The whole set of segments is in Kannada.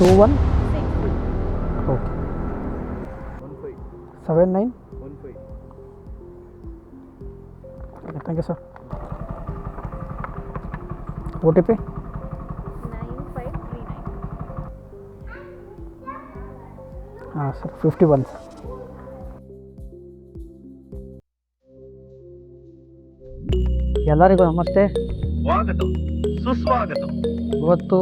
21 6 okay 15 79 15 okay thank you sir. O T P 9539. ಹಾಂ ಸರ್ 51 ಸರ್. ಎಲ್ಲರಿಗೂ ನಮಸ್ತೆ. ಸ್ವಾಗತಂ ಸುಸ್ವಾಗತಂ. ಇವತ್ತು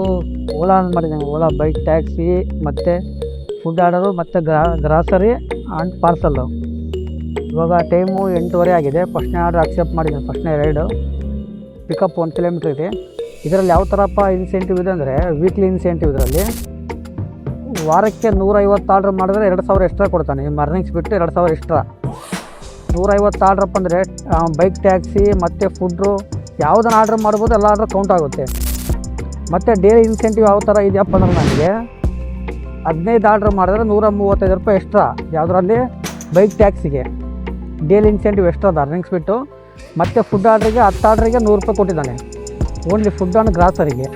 ಓಲಾ ಆನ್ ಮಾಡಿದ್ದೇನೆ. ಓಲಾ ಬೈಕ್ ಟ್ಯಾಕ್ಸಿ ಮತ್ತು ಫುಡ್ ಆರ್ಡರು ಮತ್ತು ಗ್ರಾಸರಿ ಆ್ಯಂಡ್ ಪಾರ್ಸಲ್ಲು. ಇವಾಗ ಟೈಮು 8:30 ಆಗಿದೆ. ಫಸ್ಟ್ನೇ ಆರ್ಡರ್ ಅಕ್ಸೆಪ್ಟ್ ಮಾಡಿದ್ದೀನಿ. ಫಸ್ಟ್ನೇ ರೈಡು ಪಿಕಪ್ 1 ಕಿಲೋಮೀಟ್ರ್ ಇದೆ. ಇದರಲ್ಲಿ ಯಾವ ಥರಪ್ಪ ಇನ್ಸೆಂಟಿವ್ ಇದೆ ಅಂದರೆ ವೀಕ್ಲಿ ಇನ್ಸೆಂಟಿವ್. ಇದರಲ್ಲಿ ವಾರಕ್ಕೆ 150 ಆರ್ಡ್ರ್ ಮಾಡಿದ್ರೆ 2,000 ಎಕ್ಸ್ಟ್ರಾ ಕೊಡ್ತಾನೆ. ನಿಮ್ಮ ಅರ್ನಿಂಗ್ಸ್ ಬಿಟ್ಟು 2,000 ಎಕ್ಸ್ಟ್ರಾ. 150 ಆರ್ಡ್ರಪ್ಪ ಅಂದರೆ ಬೈಕ್ ಟ್ಯಾಕ್ಸಿ ಮತ್ತು ಫುಡ್ಡು ಯಾವುದನ್ನು ಆರ್ಡ್ರ್ ಮಾಡ್ಬೋದು, ಎಲ್ಲ ಆರ್ಡ್ರ್ ಕೌಂಟ್ ಆಗುತ್ತೆ. ಮತ್ತು ಡೈಲಿ ಇನ್ಸೆಂಟಿವ್ ಯಾವ ಥರ ಇದೆಯಪ್ಪ ಅಂದ್ರೆ ನನಗೆ 15 ಆರ್ಡ್ರ್ ಮಾಡಿದ್ರೆ 135 ರೂಪಾಯಿ ಎಕ್ಸ್ಟ್ರಾ. ಯಾವುದರಲ್ಲಿ ಬೈಕ್ ಟ್ಯಾಕ್ಸಿಗೆ ಡೈಲಿ ಇನ್ಸೆಂಟಿವ್ ಎಕ್ಸ್ಟ್ರಾ ಅದು ಅರ್ನಿಂಗ್ಸ್ ಬಿಟ್ಟು. ಮತ್ತು ಫುಡ್ ಆರ್ಡ್ರಿಗೆ 10 ಆರ್ಡ್ರಿಗೆ 100 ರೂಪಾಯಿ ಕೊಟ್ಟಿದ್ದಾನೆ. ಓನ್ಲಿ ಫುಡ್ ಆ್ಯಂಡ್ ಗ್ರಾಸರಿಗೆ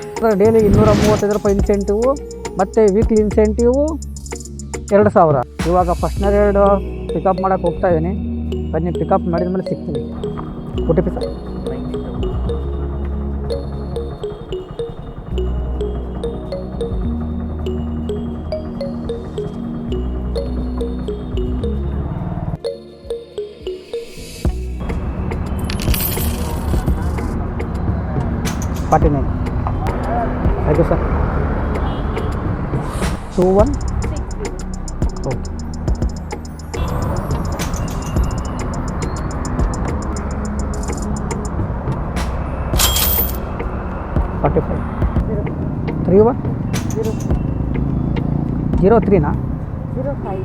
ಡೈಲಿ 235 ರೂಪಾಯಿ ಇನ್ಸೆಂಟಿವು ಮತ್ತು ವೀಕ್ಲಿ ಇನ್ಸೆಂಟಿವು 2,000. ಇವಾಗ ಫಸ್ಟ್ನೇ ರೈಡು ಪಿಕಪ್ ಮಾಡೋಕ್ಕೆ ಹೋಗ್ತಾಯಿದ್ದೀನಿ. ಬನ್ನಿ, ಪಿಕಪ್ ಮಾಡಿದ ಮೇಲೆ ಸಿಗ್ತೀನಿ. O T P sir 49. Thank you sir. 21 okay 45 31 03ನಾ 05.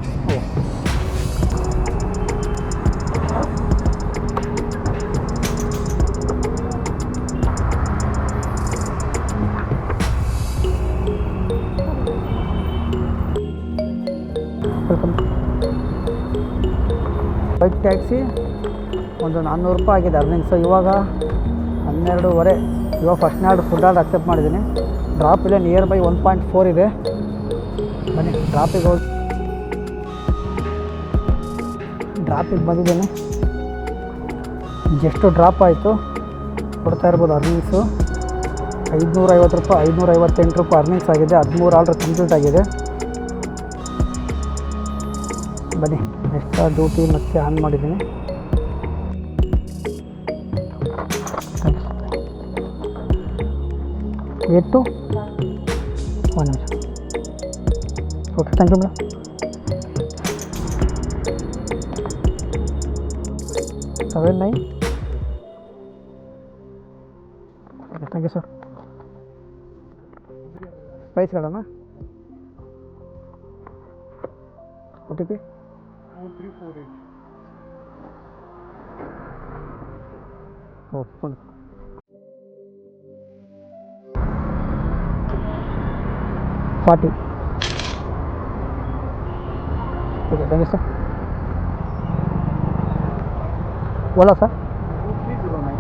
ವೆಲ್ಕಮ್. ಬೈಕ್ ಟ್ಯಾಕ್ಸಿ ಒಂದು 400 ರೂಪಾಯಿ ಆಗಿದೆ ಅರ್ನಿಂಗ್ಸು. ಇವಾಗ 12:30. ಇವಾಗ ಫಸ್ಟ್ನೇ ಆರ್ಡ್ರ್ ಫುಡ್ ಆರ್ಡ್ರ್ ಅಕ್ಸೆಪ್ಟ್ ಮಾಡಿದ್ದೀನಿ. ಡ್ರಾಪ್ ಇಲ್ಲ, ನಿಯರ್ ಬೈ 1.4 ಇದೆ. ಬನ್ನಿ ಡ್ರಾಪಿಗೆ ಹೋಗಿ ಡ್ರಾಪಿಗೆ ಬಂದಿದ್ದೀನಿ. ಜಸ್ಟು ಡ್ರಾಪ್ ಆಯಿತು. ಕೊಡ್ತಾ ಇರ್ಬೋದು ಅರ್ನಿಂಗ್ಸು 550 ರೂಪಾಯಿ, 558 ರೂಪಾಯಿ ಅರ್ನಿಂಗ್ಸ್ ಆಗಿದೆ. 13 ಆರ್ಡ್ರ್ ಕಂಪ್ಲೀಟ್ ಆಗಿದೆ. ಬನ್ನಿ, ಎಕ್ಸ್ಟ್ರಾ ಡ್ಯೂಟಿ ಮತ್ತೆ ಆನ್ ಮಾಡಿದ್ದೀನಿ. ಏಟು 1 ನಿಮಿಷ. Okay, thank you madam. Seven 9 okay, thank you sir. ಸ್ಪೈಸ್ಗಳನ್ನ O T P 4348. Okay 40. Okay, thank you sir. Ola sir 2309.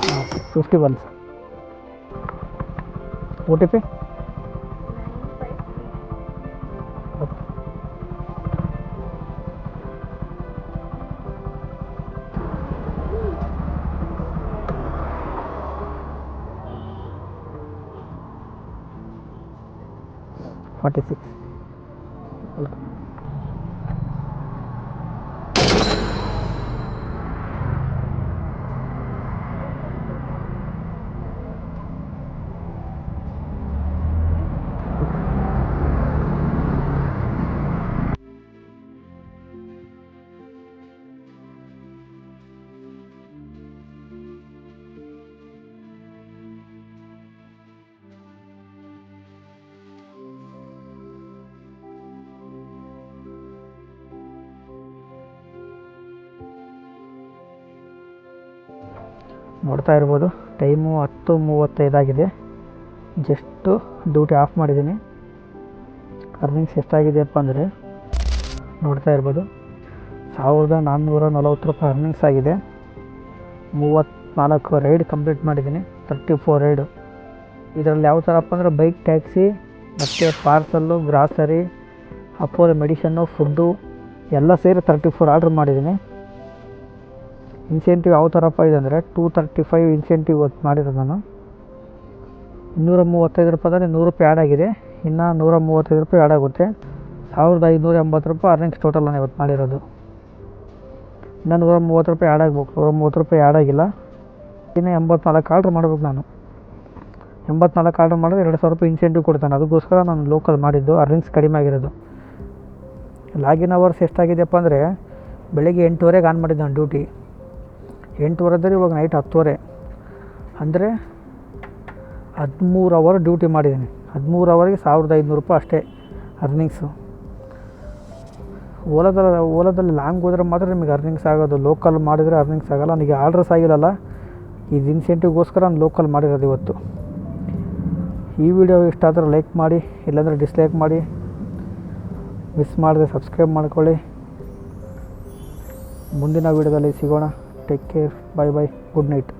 ಹಾಂ 51 sir. O T P 9539. Okay 46. Welcome. ನೋಡ್ತಾ ಇರ್ಬೋದು ಟೈಮು 10:35 ಆಗಿದೆ. ಜಸ್ಟು ಡ್ಯೂಟಿ ಆಫ್ ಮಾಡಿದ್ದೀನಿ. ಅರ್ನಿಂಗ್ಸ್ ಎಷ್ಟಾಗಿದೆಯಪ್ಪ ಅಂದರೆ ನೋಡ್ತಾ ಇರ್ಬೋದು ₹1440 ಅರ್ನಿಂಗ್ಸ್ ಆಗಿದೆ. 34 ರೈಡ್ ಕಂಪ್ಲೀಟ್ ಮಾಡಿದ್ದೀನಿ, 34 ರೈಡು. ಇದರಲ್ಲಿ ಯಾವ ಥರಪ್ಪ ಅಂದರೆ ಬೈಕ್ ಟ್ಯಾಕ್ಸಿ ಮತ್ತು parcel, grocery, Apollo medicine, food ಎಲ್ಲ ಸೇರಿ 34 ಆರ್ಡ್ರ್ ಮಾಡಿದ್ದೀನಿ. ಇನ್ಸೆಂಟಿವ್ ಯಾವ ಥರಪ್ಪ ಇದೆ ಅಂದರೆ $235 ಇನ್ಸೆಂಟಿವ್ ಮಾಡಿರೋದು ನಾನು. ₹235 ₹100 ಆ್ಯಡ್ ಆಗಿದೆ. ಇನ್ನು ₹135 ಆ್ಯಡ್ ಆಗುತ್ತೆ. ₹1580 ಅರ್ನಿಂಗ್ಸ್ ಟೋಟಲ್ ನಾನು ಇವತ್ತು ಮಾಡಿರೋದು. ಇನ್ನು ₹130 ಆ್ಯಡ್ ಆಗಬೇಕು. ₹130 ಆ್ಯಡ್ ಆಗಿಲ್ಲ. ಇನ್ನು 84 ಆರ್ಡ್ರ್ ಮಾಡ್ಬೇಕು ನಾನು. 84 ಆರ್ಡ್ರ್ ಮಾಡಿದ್ರೆ ₹2,000 ಇನ್ಸೆಂಟಿವ್ ಕೊಡ್ತಾನೆ. ಅದಕ್ಕೋಸ್ಕರ ನಾನು ಲೋಕಲ್ ಮಾಡಿದ್ದು, ಅರ್ನಿಂಗ್ಸ್ ಕಡಿಮೆ ಆಗಿರೋದು. ಲಾಗಿನ್ ಅವರ್ಸ್ ಎಷ್ಟಾಗಿದೆಯಪ್ಪ ಅಂದರೆ ಬೆಳಗ್ಗೆ 8:30ಗೆ ಆನ್ ಮಾಡಿದ್ದು ನಾನು ಡ್ಯೂಟಿ. 8:30 ಇವಾಗ ನೈಟ್ 10:30 ಅಂದರೆ 13 ಅವರ್ ಡ್ಯೂಟಿ ಮಾಡಿದ್ದೀನಿ. 13 ಅವರ್ಗೆ ₹1,500 ಅಷ್ಟೇ ಅರ್ನಿಂಗ್ಸು. ಓಲಾದಲ್ಲಿ ಲಾಂಗ್ ಹೋದರೆ ಮಾತ್ರ ನಿಮಗೆ ಅರ್ನಿಂಗ್ಸ್ ಆಗೋದು. ಲೋಕಲ್ ಮಾಡಿದರೆ ಅರ್ನಿಂಗ್ಸ್ ಆಗೋಲ್ಲ. ನನಗೆ ಆರ್ಡ್ರಸ್ ಆಗಿಲ್ಲಲ್ಲ, ಇದು ಇನ್ಸೆಂಟಿವ್ಗೋಸ್ಕರ ನಾನು ಲೋಕಲ್ ಮಾಡಿರೋದು ಇವತ್ತು. ಈ ವಿಡಿಯೋ ಇಷ್ಟ ಆದರೆ ಲೈಕ್ ಮಾಡಿ, ಇಲ್ಲಾಂದರೆ ಡಿಸ್ಲೈಕ್ ಮಾಡಿ. ಮಿಸ್ ಮಾಡಿದ್ರೆ ಸಬ್ಸ್ಕ್ರೈಬ್ ಮಾಡ್ಕೊಳ್ಳಿ. ಮುಂದಿನ ವಿಡಿಯೋದಲ್ಲಿ ಸಿಗೋಣ. Take care. Bye bye. Good night.